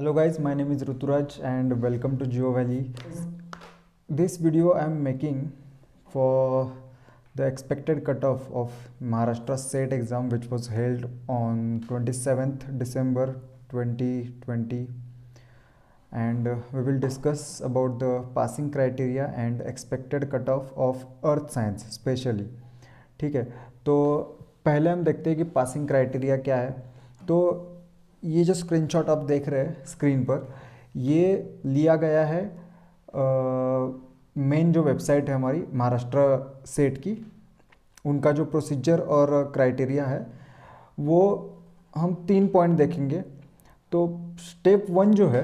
Hello guys, my name is Ruturaj and welcome to Geo Valley. This video I am making for the expected cutoff of Maharashtra SET exam which was held on 27th December 2020, and we will discuss about the passing criteria and expected cutoff of earth science specially. ठीक है, तो पहले हम देखते हैं कि passing criteria क्या है। तो ये जो स्क्रीनशॉट आप देख रहे हैं स्क्रीन पर, ये लिया गया है मेन जो वेबसाइट है हमारी महाराष्ट्र सेट की, उनका जो प्रोसीजर और क्राइटेरिया है वो हम 3 पॉइंट देखेंगे। तो स्टेप 1 जो है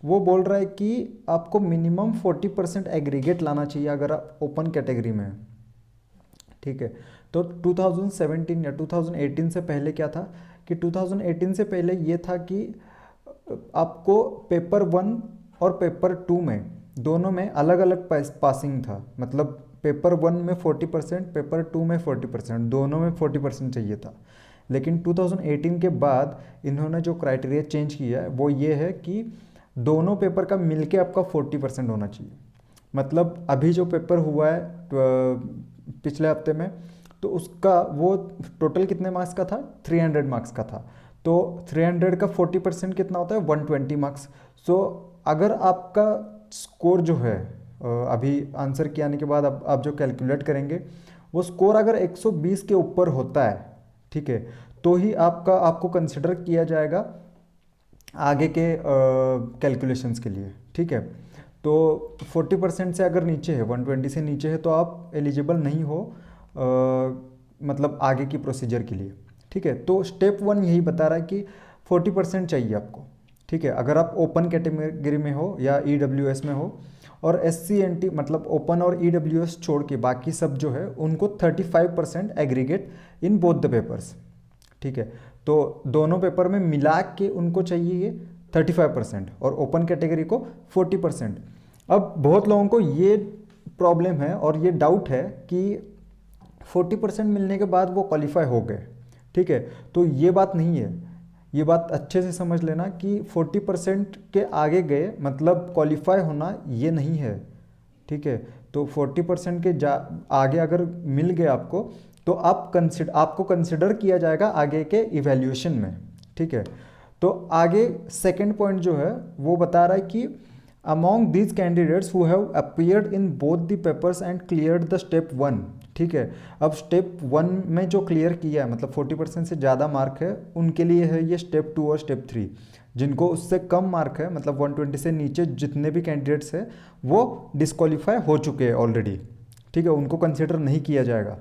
वो बोल रहा है कि आपको मिनिमम 40% एग्रीगेट लाना चाहिए अगर आप ओपन कैटेगरी में हैं। ठीक है, तो 2017 या 2018 से पहले क्या था कि 2018 से पहले ये था कि आपको पेपर 1 और पेपर 2 में दोनों में अलग अलग पासिंग था। मतलब पेपर 1 में 40%, पेपर 2 में 40%, दोनों में 40% चाहिए था। लेकिन 2018 के बाद इन्होंने जो क्राइटेरिया चेंज किया है वो ये है कि दोनों पेपर का मिलके आपका 40% होना चाहिए। मतलब अभी जो पेपर हुआ है पिछले हफ्ते में, तो उसका वो टोटल कितने मार्क्स का था? 300 मार्क्स का था। तो 300 का 40% कितना होता है? 120 मार्क्स। सो अगर आपका स्कोर जो है अभी आंसर के आने के बाद आप जो कैलकुलेट करेंगे वो स्कोर अगर 120 के ऊपर होता है, ठीक है, तो ही आपको कंसिडर किया जाएगा आगे के कैलकुलेशंस के लिए। ठीक है, तो 40% से अगर नीचे है, 120 से नीचे है, तो आप एलिजिबल नहीं हो मतलब आगे की प्रोसीजर के लिए। ठीक है, तो स्टेप 1 यही बता रहा है कि 40% चाहिए आपको। ठीक है, अगर आप ओपन कैटेगरी में हो या EWS में हो, और SC/NT मतलब ओपन और EWS छोड़ के बाकी सब जो है उनको 35% aggregate in both the papers. ठीक है, तो दोनों पेपर में मिला के उनको चाहिए 35% और ओपन कैटेगरी को 40%। अब बहुत लोगों को ये प्रॉब्लम है और ये डाउट है कि 40% मिलने के बाद वो क्वालिफाई हो गए। ठीक है, तो ये बात नहीं है, ये बात अच्छे से समझ लेना कि 40% के आगे गए मतलब क्वालिफाई होना ये नहीं है। ठीक है, तो 40% के आगे अगर मिल गए आपको, तो आपको कंसिडर किया जाएगा आगे के इवैल्यूएशन में। ठीक है, तो आगे सेकंड पॉइंट जो है वो बता रहा है कि among these candidates who have appeared in both the papers and cleared the step 1। ठीक है, अब स्टेप 1 में जो क्लियर किया है मतलब 40% से ज़्यादा मार्क है उनके लिए है ये स्टेप 2 और स्टेप 3। जिनको उससे कम मार्क है मतलब 120 से नीचे जितने भी कैंडिडेट्स हैं वो डिस्क्वालीफाई हो चुके हैं ऑलरेडी। ठीक है, उनको कंसिडर नहीं किया जाएगा।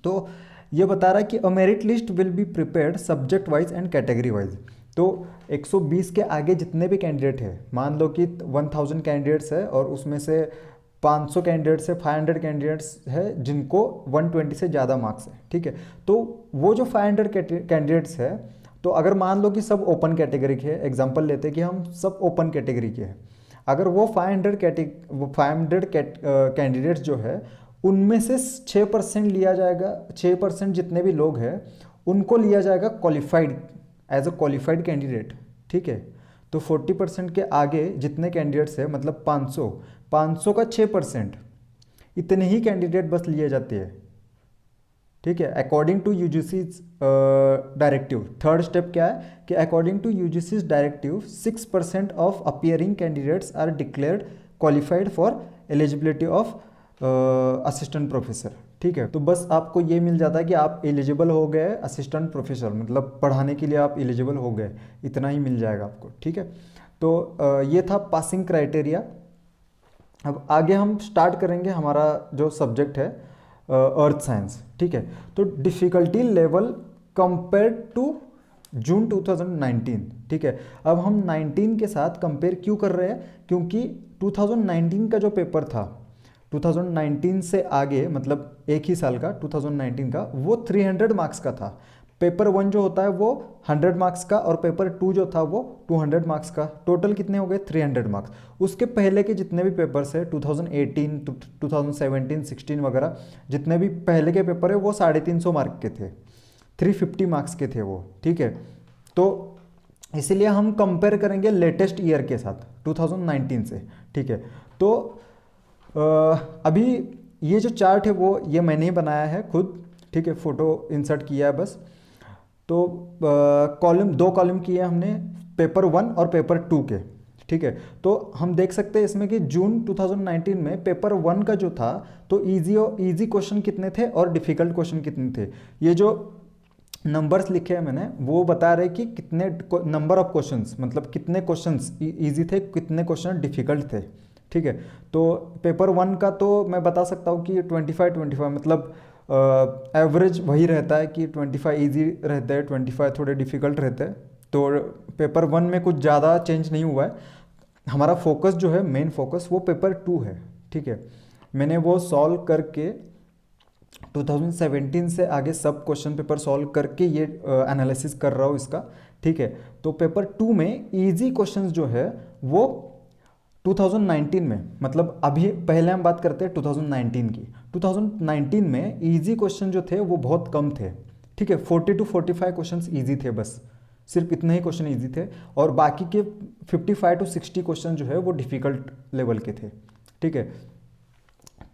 तो ये बता रहा है कि अ merit list will be prepared subject wise and category wise. तो 120 के आगे जितने भी कैंडिडेट हैं, मान लो कि 1000 कैंडिडेट्स है और उसमें से 500 कैंडिडेट्स है, 500 कैंडिडेट्स है जिनको 120 से ज़्यादा मार्क्स है। ठीक है, तो वो जो 500 कैंडिडेट्स है, तो अगर मान लो कि सब ओपन कैटेगरी के हैं, एग्जांपल लेते हैं कि हम सब ओपन कैटेगरी के हैं, अगर वो 500 कैंडिडेट्स जो है उनमें से 6% लिया जाएगा, 6% जितने भी लोग हैं उनको लिया जाएगा qualified as a qualified candidate. ठीक है, तो 40% के आगे जितने कैंडिडेट्स हैं मतलब 500 का 6%, इतने ही कैंडिडेट बस लिए जाते हैं। ठीक है, according to UGC's directive. Third step क्या है कि according to UGC's directive 6% of appearing candidates are declared qualified for eligibility of assistant professor. ठीक है, तो बस आपको ये मिल जाता है कि आप एलिजिबल हो गए असिस्टेंट प्रोफेसर, मतलब पढ़ाने के लिए आप एलिजिबल हो गए, इतना ही मिल जाएगा आपको। ठीक है, तो ये था पासिंग क्राइटेरिया। अब आगे हम स्टार्ट करेंगे हमारा जो सब्जेक्ट है अर्थ साइंस। ठीक है, तो difficulty level compare to June 2019। ठीक है, अब हम 19 के साथ कंपेयर क्यों कर रहे हैं? क्योंकि 2019 का जो पेपर था 2019 से आगे मतलब एक ही साल का 2019 का, वो 300 मार्क्स का था। पेपर 1 जो होता है वो 100 मार्क्स का और पेपर 2 जो था वो 200 मार्क्स का। टोटल कितने हो गए? 300 मार्क्स। उसके पहले के जितने भी पेपर्स है 2018, 2017, 16 वगैरह जितने भी पहले के पेपर है वो 350 मार्क के थे, 350 मार्क्स के थे वो। ठीक है, तो इसीलिए हम कंपेयर करेंगे लेटेस्ट ईयर के साथ 2019 से, ठीक है। तो अभी ये जो चार्ट है वो ये मैंने ही बनाया है खुद, ठीक है, फोटो इंसर्ट किया है बस। तो कॉलम, 2 कॉलम किए हमने पेपर 1 और पेपर 2 के, ठीक है। तो हम देख सकते हैं इसमें कि जून 2019 में पेपर 1 का जो था तो इजी क्वेश्चन कितने थे और डिफिकल्ट क्वेश्चन कितने थे। ये जो नंबर्स लिखे हैं मैंने वो बता रहे कि कितने नंबर ऑफ क्वेश्चंस, मतलब कितने क्वेश्चंस इजी थे, कितने क्वेश्चन डिफिकल्ट थे, ठीक है। तो पेपर 1 का तो मैं बता सकता हूँ कि 25 मतलब एवरेज वही रहता है कि 25 इजी रहते हैं, 25 थोड़े डिफिकल्ट रहते हैं। तो पेपर 1 में कुछ ज़्यादा चेंज नहीं हुआ है। हमारा फोकस जो है, मेन फोकस वो पेपर 2 है, ठीक है। मैंने वो सॉल्व करके 2017 से आगे सब क्वेश्चन पेपर सॉल्व करके ये एनालिसिस कर रहा हूँ इसका, ठीक है। तो पेपर 2 में इजी क्वेश्चंस जो है वो 2019 में, मतलब अभी पहले हम बात करते हैं 2019 की। 2019 में इजी क्वेश्चन जो थे वो बहुत कम थे, ठीक है। 40 to 45 क्वेश्चंस इजी थे, बस सिर्फ इतने ही क्वेश्चन इजी थे, और बाकी के 55 to 60 क्वेश्चन जो है वो डिफिकल्ट लेवल के थे, ठीक है।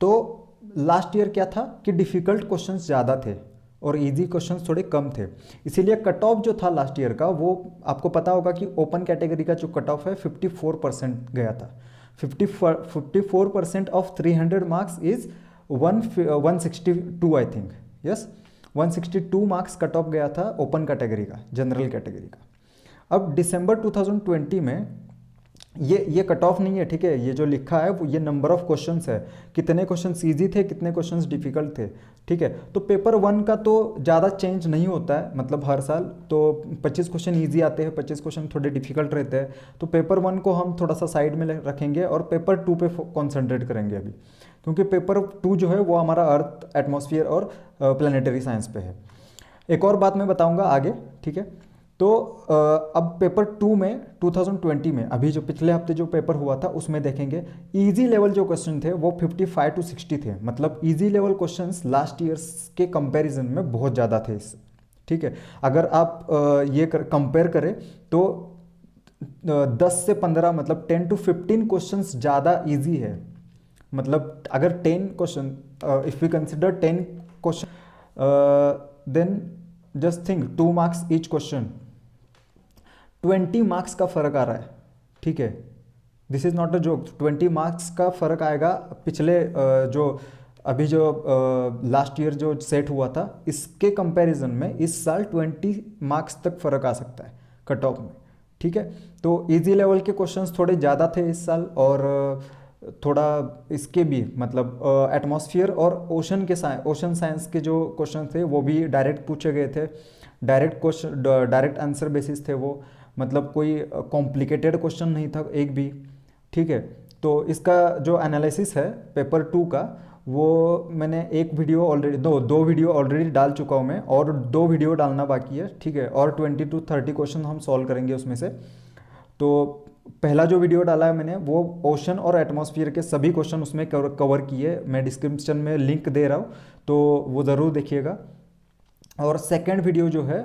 तो लास्ट ईयर क्या था कि डिफिकल्ट क्वेश्चंस ज़्यादा थे और इजी क्वेश्चंस थोड़े कम थे, इसीलिए कट ऑफ जो था लास्ट ईयर का वो आपको पता होगा कि ओपन कैटेगरी का जो कट ऑफ है 54% गया था। 54% of 300 marks is 162 I think, yes 162 marks cut off गया था ओपन कैटेगरी का, जनरल कैटेगरी का। अब दिसंबर 2020 में ये कट ऑफ नहीं है, ठीक है। ये जो लिखा है वो ये नंबर ऑफ क्वेश्चंस है, कितने क्वेश्चंस इजी थे, कितने क्वेश्चंस डिफिकल्ट थे, ठीक है। तो पेपर 1 का तो ज़्यादा चेंज नहीं होता है, मतलब हर साल तो 25 क्वेश्चन इजी आते हैं, 25 क्वेश्चन थोड़े डिफिकल्ट रहते हैं। तो पेपर 1 को हम थोड़ा सा साइड में रखेंगे और पेपर 2 पे कॉन्सेंट्रेट करेंगे अभी, क्योंकि पेपर 2 जो है वो हमारा अर्थ, एटमॉस्फेयर और प्लानिटरी साइंस पे है। एक और बात मैं बताऊँगा आगे, ठीक है। तो अब पेपर 2 में 2020 में अभी जो पिछले हफ्ते जो पेपर हुआ था उसमें देखेंगे इजी लेवल जो क्वेश्चन थे वो 55 to 60 थे, मतलब easy level questions last years के कंपैरिजन में बहुत ज़्यादा थे, ठीक है। अगर आप ये कंपेयर करें तो 10 से 15 मतलब 10 to 15 क्वेश्चंस ज़्यादा इजी है। मतलब अगर 10 question, if we consider 10 question then just think 2 marks each question, 20 marks का फर्क आ रहा है, ठीक है। This is not a joke, 20 marks का फर्क आएगा पिछले जो अभी जो लास्ट ईयर जो सेट हुआ था इसके कंपैरिजन में इस साल 20 मार्क्स तक फर्क आ सकता है कट ऑफ में, ठीक है। तो इजी लेवल के क्वेश्चंस थोड़े ज़्यादा थे इस साल, और थोड़ा इसके भी मतलब एटमॉस्फेयर और ओशन साइंस के जो क्वेश्चन थे वो भी डायरेक्ट पूछे गए थे, डायरेक्ट आंसर बेसिस थे वो, मतलब कोई कॉम्प्लिकेटेड क्वेश्चन नहीं था एक भी, ठीक है। तो इसका जो एनालिसिस है पेपर 2 का वो मैंने एक वीडियो ऑलरेडी, दो वीडियो ऑलरेडी डाल चुका हूँ मैं, और 2 वीडियो डालना बाकी है, ठीक है। और 20 to 30 क्वेश्चन हम सॉल्व करेंगे उसमें से। तो पहला जो वीडियो डाला है मैंने वो ओशन और एटमॉस्फेयर के सभी क्वेश्चन उसमें कवर किए, मैं डिस्क्रिप्शन में लिंक दे रहा हूँ तो वो ज़रूर देखिएगा। और सेकंड वीडियो जो है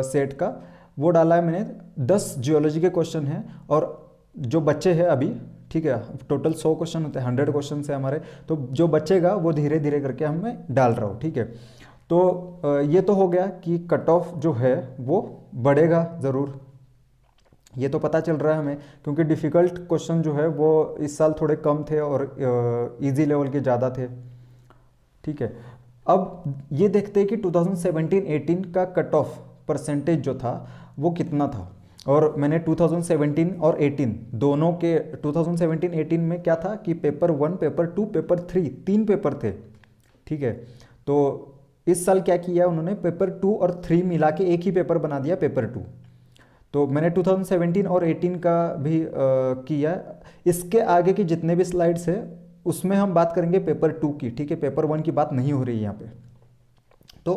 सेट का वो डाला है मैंने, 10 जियोलॉजी के क्वेश्चन हैं और जो बच्चे हैं अभी, ठीक है, टोटल 100 क्वेश्चन होते हैं, 100 क्वेश्चन है हमारे, तो जो बचेगा वो धीरे धीरे करके हमें डाल रहा हूँ, ठीक है। तो ये तो हो गया कि कट ऑफ जो है वो बढ़ेगा ज़रूर, ये तो पता चल रहा है हमें, क्योंकि डिफ़िकल्ट क्वेश्चन जो है वो इस साल थोड़े कम थे और इजी लेवल के ज़्यादा थे, ठीक है। अब ये देखते हैं कि 2017-18 का कट ऑफ परसेंटेज जो था वो कितना था, और मैंने 2017 और 18 दोनों के 2017-18 में क्या था कि पेपर 1, पेपर 2, पेपर 3 3 पेपर थे, ठीक है। तो इस साल क्या किया उन्होंने, पेपर 2 और 3 मिला के एक ही पेपर बना दिया, पेपर 2। तो मैंने 2017 और 18 का भी किया। इसके आगे की जितने भी स्लाइड्स है उसमें हम बात करेंगे पेपर 2 की, ठीक है। पेपर 1 की बात नहीं हो रही है यहाँ पे। तो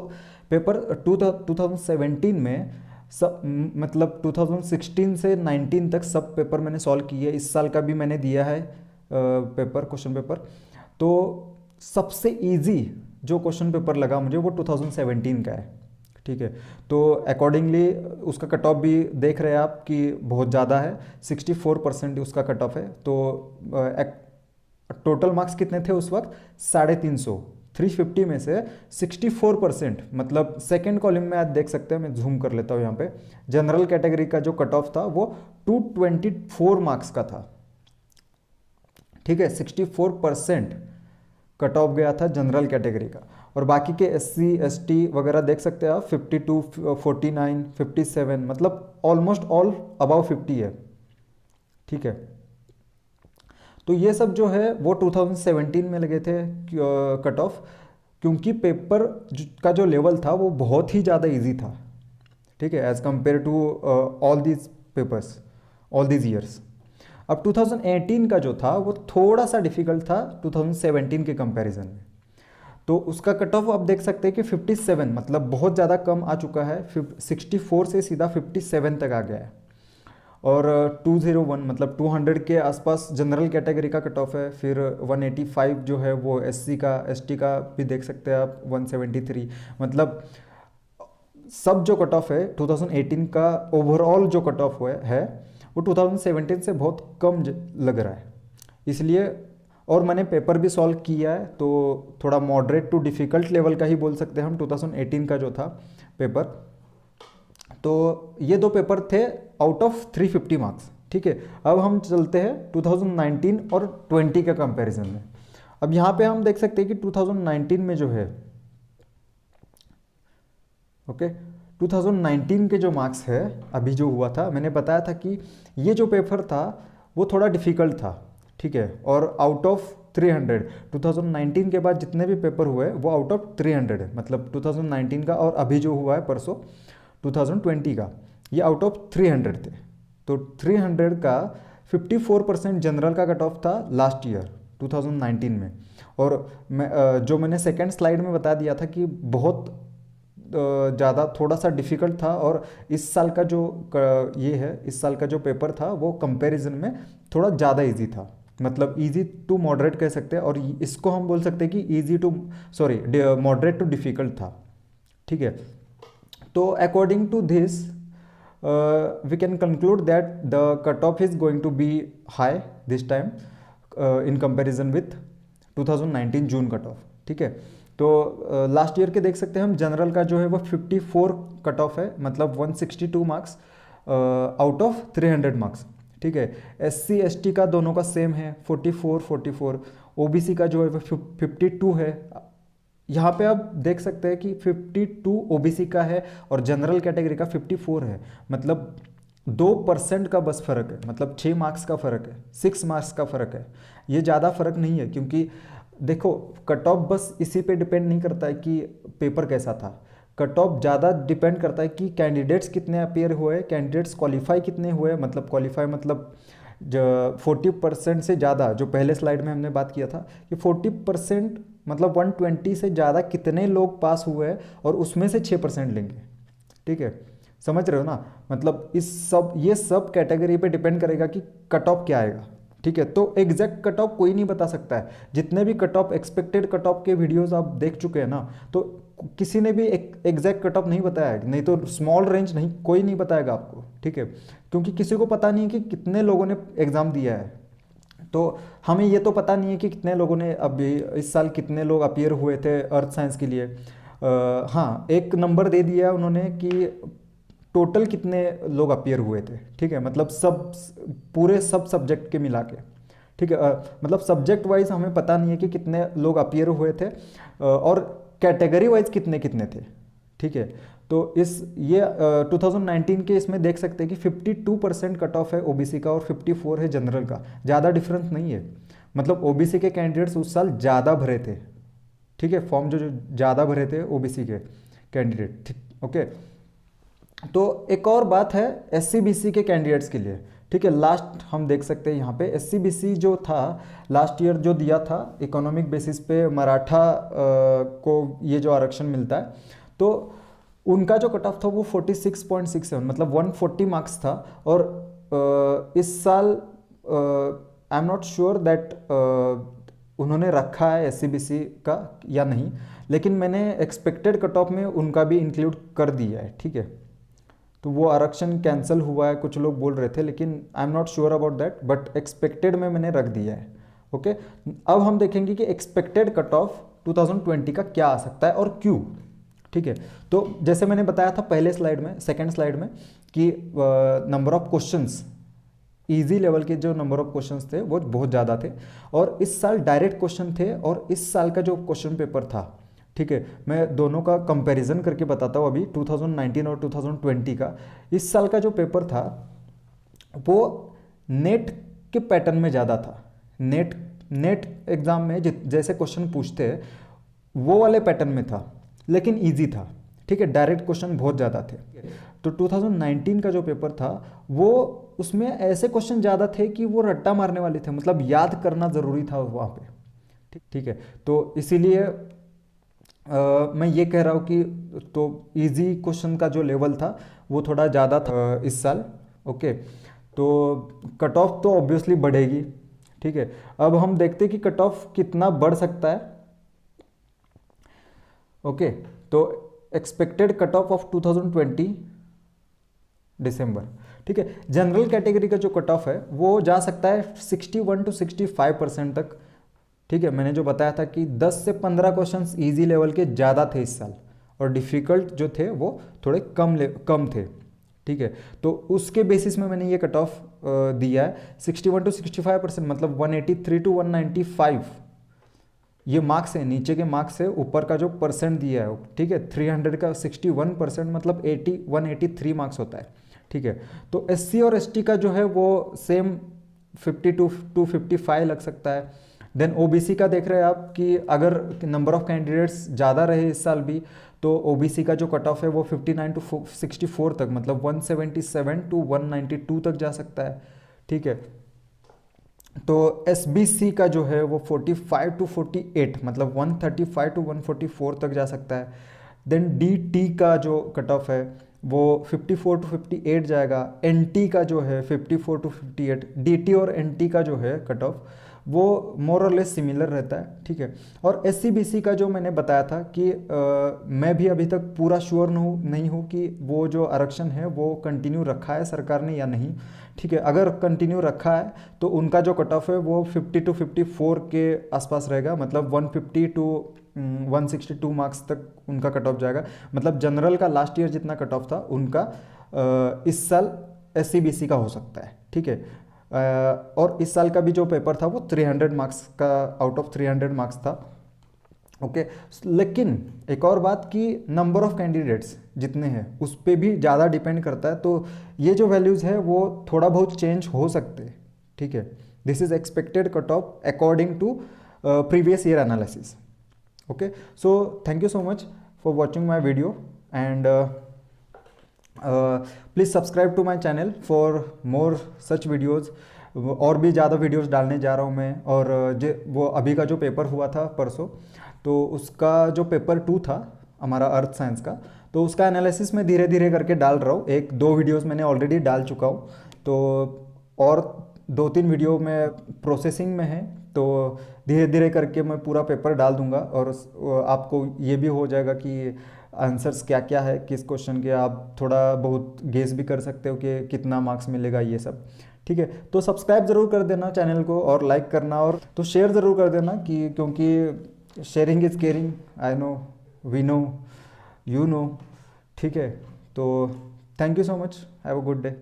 पेपर 2017 में सब, मतलब 2016 से 19 तक सब पेपर मैंने सॉल्व किए, इस साल का भी मैंने दिया है क्वेश्चन पेपर। तो सबसे इजी जो क्वेश्चन पेपर लगा मुझे वो 2017 का है, ठीक है। तो अकॉर्डिंगली उसका कट ऑफ भी देख रहे हैं आप कि बहुत ज़्यादा है, 64% उसका कट ऑफ है। तो टोटल मार्क्स कितने थे उस वक्त? 350। 350 में से 64%, मतलब सेकेंड कॉलम में आज देख सकते हैं, मैं जूम कर लेता हूँ यहाँ पे, जनरल कैटेगरी का जो कट ऑफ था वो 224 मार्क्स का था। ठीक है, 64% कट ऑफ गया था जनरल कैटेगरी का। और बाकी के SC ST वगैरह देख सकते हैं आप, 52, 49, 57, मतलब ऑलमोस्ट ऑल अबाउ 50 है। ठीक है, तो ये सब जो है वो 2017 में लगे थे कट ऑफ, क्योंकि पेपर का जो लेवल था वो बहुत ही ज़्यादा इजी था। ठीक है, as compare to all these papers, all these years. अब 2018 का जो था वो थोड़ा सा डिफिकल्ट था 2017 के कंपैरिजन में। तो उसका कट ऑफ आप देख सकते हैं कि 57, मतलब बहुत ज़्यादा कम आ चुका है, 64 से सीधा 57 तक आ गया है। और 201 मतलब 200 के आसपास जनरल कैटेगरी का कट ऑफ है। फिर 185 जो है वो SC का, ST का भी देख सकते हैं आप, 173, मतलब सब जो कट ऑफ है 2018 का ओवरऑल जो कट ऑफ है वो 2017 से बहुत कम लग रहा है। इसलिए, और मैंने पेपर भी सॉल्व किया है, तो थोड़ा मॉडरेट टू डिफ़िकल्ट लेवल का ही बोल सकते हैं हम 2018 का जो था पेपर। तो ये दो पेपर थे आउट ऑफ 350 मार्क्स। ठीक है, अब हम चलते हैं 2019 और 20 के कंपैरिजन में। अब यहाँ पे हम देख सकते हैं कि 2019 में जो है, ओके, 2019 के जो मार्क्स है अभी जो हुआ था, मैंने बताया था कि ये जो पेपर था वो थोड़ा डिफ़िकल्ट था। ठीक है, और आउट ऑफ 300, 2019 के बाद जितने भी पेपर हुए वो आउट ऑफ 300 है, मतलब 2019 का और अभी जो हुआ है परसों 2020 का, ये आउट ऑफ 300 थे। तो 300 का 54% जनरल का कट ऑफ था लास्ट ईयर 2019 में। और जो मैंने सेकेंड स्लाइड में बता दिया था कि बहुत ज़्यादा थोड़ा सा डिफ़िकल्ट था, और इस साल का जो ये है, इस साल का जो पेपर था वो कंपैरिजन में थोड़ा ज़्यादा इजी था, मतलब इजी टू मॉडरेट कह सकते हैं, और इसको हम बोल सकते हैं कि easy to moderate to difficult था। ठीक है, तो according to this we can conclude that the cut off is going to be high this time in comparison with 2019 June cut off. ठीक है, तो लास्ट ईयर के देख सकते हैं हम, जनरल का जो है वो 54 कट ऑफ है, मतलब 162 मार्क्स आउट ऑफ 300 मार्क्स। ठीक है, SC ST का दोनों का सेम है, 44। OBC का जो है वो 52 है। यहाँ पे आप देख सकते हैं कि 52 OBC का है और जनरल कैटेगरी का 54 है, मतलब 2% का बस फ़र्क है, मतलब 6 मार्क्स का फ़र्क है, 6 मार्क्स का फ़र्क है। ये ज़्यादा फ़र्क नहीं है, क्योंकि देखो कट ऑफ बस इसी पे डिपेंड नहीं करता है कि पेपर कैसा था। कट ऑफ ज़्यादा डिपेंड करता है कि कैंडिडेट्स कितने अपीयर हुए, कैंडिडेट्स क्वालिफाई कितने हुए, मतलब क्वालिफाई मतलब जो 40% से ज़्यादा, जो पहले स्लाइड में हमने बात किया था कि 40% मतलब 120 से ज़्यादा कितने लोग पास हुए, और उसमें से 6% लेंगे। ठीक है, समझ रहे हो ना, मतलब ये सब कैटेगरी पे डिपेंड करेगा कि कट ऑफ क्या आएगा। ठीक है, तो एग्जैक्ट कट ऑफ कोई नहीं बता सकता है। जितने भी cut off, expected cut of के वीडियोस आप देख चुके हैं ना, तो किसी ने भी एग्जैक्ट कट ऑफ नहीं बताया, नहीं तो स्मॉल रेंज नहीं, कोई नहीं बताएगा आपको। ठीक है, क्योंकि किसी को पता नहीं है कि कितने लोगों ने एग्ज़ाम दिया है। तो हमें ये तो पता नहीं है कि कितने लोगों ने अभी इस साल कितने लोग अपीयर हुए थे अर्थ साइंस के लिए। हाँ, एक नंबर दे दिया उन्होंने कि टोटल कितने लोग अपीयर हुए थे। ठीक है, मतलब पूरे सब सब्जेक्ट के मिला के। ठीक है, मतलब सब्जेक्ट वाइज हमें पता नहीं है कि कितने लोग अपीयर हुए थे, और कैटेगरी वाइज कितने कितने थे। ठीक है, तो ये 2019 के इसमें देख सकते हैं कि 52% कट ऑफ है OBC का और 54 है जनरल का, ज़्यादा डिफरेंस नहीं है। मतलब OBC के कैंडिडेट्स उस साल ज़्यादा भरे थे। ठीक है, फॉर्म जो ज़्यादा भरे थे OBC के कैंडिडेट। ठीक, ओके। तो एक और बात है SC BC के कैंडिडेट्स के लिए। ठीक है, लास्ट हम देख सकते हैं यहाँ पे SC BC जो था लास्ट ईयर जो दिया था इकोनॉमिक बेसिस पे मराठा को ये जो आरक्षण मिलता है, तो उनका जो कट ऑफ था वो 46.67 मतलब 140 मार्क्स था। और इस साल I am not sure that उन्होंने रखा है SC BC का या नहीं, लेकिन मैंने एक्सपेक्टेड कट ऑफ में उनका भी इंक्लूड कर दिया है, ठीक है। तो वो आरक्षण कैंसिल हुआ है कुछ लोग बोल रहे थे, लेकिन I am not sure about that, but expected में मैंने रख दिया है। ओके, अब हम देखेंगे कि एक्सपेक्टेड कट ऑफ 2020 का क्या आ सकता है और क्यों, ठीक है। तो जैसे मैंने बताया था पहले स्लाइड में, सेकेंड स्लाइड में, कि number of questions, easy level के जो नंबर ऑफ क्वेश्चंस थे वो बहुत ज़्यादा थे, और इस साल डायरेक्ट क्वेश्चन थे, और इस साल का जो क्वेश्चन पेपर था, ठीक है, मैं दोनों का कंपैरिजन करके बताता हूँ अभी 2019 और 2020 का। इस साल का जो पेपर था वो नेट के पैटर्न में ज़्यादा था। नेट एग्ज़ाम में जैसे क्वेश्चन पूछते हैं वो वाले पैटर्न में था, लेकिन ईजी था, ठीक है, डायरेक्ट क्वेश्चन बहुत ज़्यादा थे। तो 2019 का जो पेपर था वो, उसमें ऐसे क्वेश्चन ज़्यादा थे कि वो रट्टा मारने वाले थे, मतलब याद करना ज़रूरी था वहाँ पे, ठीक है। तो इसीलिए मैं ये कह रहा हूँ कि तो इजी क्वेश्चन का जो लेवल था वो थोड़ा ज़्यादा था इस साल। ओके, तो कट ऑफ तो ऑब्वियसली बढ़ेगी, ठीक है। अब हम देखते हैं कि कट ऑफ कितना बढ़ सकता है। ओके, तो एक्सपेक्टेड कट ऑफ 2020 दिसंबर, ठीक है। जनरल कैटेगरी का जो कट ऑफ है वो जा सकता है 61 to 65% तक, ठीक है। मैंने जो बताया था कि 10 से 15 क्वेश्चंस इजी लेवल के ज़्यादा थे इस साल, और डिफ़िकल्ट जो थे वो थोड़े कम थे, ठीक है। तो उसके बेसिस में मैंने ये कट ऑफ दिया है 61 to 65%, मतलब 183 to 195 ये मार्क्स है, नीचे के मार्क्स है, ऊपर का जो परसेंट दिया है, ठीक है। 300 का 61% मतलब 183 मार्क्स होता है, ठीक है। तो SC और ST का जो है वो सेम 52 to 55 लग सकता है। देन OBC का देख रहे हैं आप कि अगर नंबर ऑफ कैंडिडेट्स ज़्यादा रहे इस साल भी, तो OBC का जो कट ऑफ है वो 59 to 64 तक, मतलब 177 to 192 तक जा सकता है, ठीक है। तो SBC का जो है वो 45 to 48, मतलब 135 to 144 तक जा सकता है। देन DT का जो कट ऑफ है वो 54 to 58 जाएगा। NT का जो है 54 to 58। DT और NT का जो है कट ऑफ वो मोर और लेस सिमिलर रहता है, ठीक है। और SCBC का जो मैंने बताया था कि मैं भी अभी तक पूरा श्योर नहीं हूँ कि वो जो आरक्षण है वो कंटिन्यू रखा है सरकार ने या नहीं, ठीक है। अगर कंटिन्यू रखा है तो उनका जो कट ऑफ है वो 50 to 54 के आसपास रहेगा, मतलब 150 to 162 मार्क्स तक उनका कट ऑफ जाएगा। मतलब जनरल का लास्ट ईयर जितना कट ऑफ था उनका इस साल SCBC का हो सकता है, ठीक है। और इस साल का भी जो पेपर था वो 300 मार्क्स का, आउट ऑफ 300 मार्क्स था, ओके। लेकिन एक और बात कि नंबर ऑफ कैंडिडेट्स जितने हैं उस पर भी ज़्यादा डिपेंड करता है, तो ये जो वैल्यूज़ है वो थोड़ा बहुत चेंज हो सकते हैं, ठीक है। This is expected cut off according to previous year analysis, okay. So thank you so much for watching my video, and please subscribe to my channel for more such videos. और भी ज़्यादा videos डालने जा रहा हूँ मैं। और वो अभी का जो पेपर हुआ था परसों, तो उसका जो पेपर 2 था हमारा अर्थ साइंस का, तो उसका एनालिसिस मैं धीरे धीरे करके डाल रहा हूँ। 1-2 वीडियोज़ मैंने ऑलरेडी डाल चुका हूँ, तो और 2-3 वीडियो में प्रोसेसिंग में है, तो धीरे धीरे करके मैं पूरा पेपर डाल दूंगा। और आपको ये भी हो जाएगा कि आंसर्स क्या क्या है किस क्वेश्चन के, आप थोड़ा बहुत गेस भी कर सकते हो कि कितना मार्क्स मिलेगा, ये सब, ठीक है। तो सब्सक्राइब ज़रूर कर देना चैनल को, और लाइक करना, और तो शेयर ज़रूर कर देना, कि क्योंकि sharing is caring, I know, we know, you know, ठीक है। तो thank you so much, have a good day.